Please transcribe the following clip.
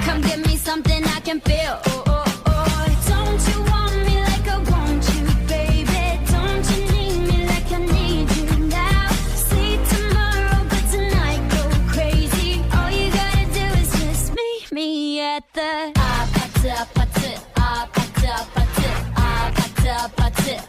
Come give me something I can feel. Oh, oh, oh. Don't you want me like I want you, baby? Don't you need me like I need you now? See tomorrow, but tonight go crazy. All you gotta do is just meet me at the 아파트, 아파트, 아파트, 아파트, 아파트, 아파트,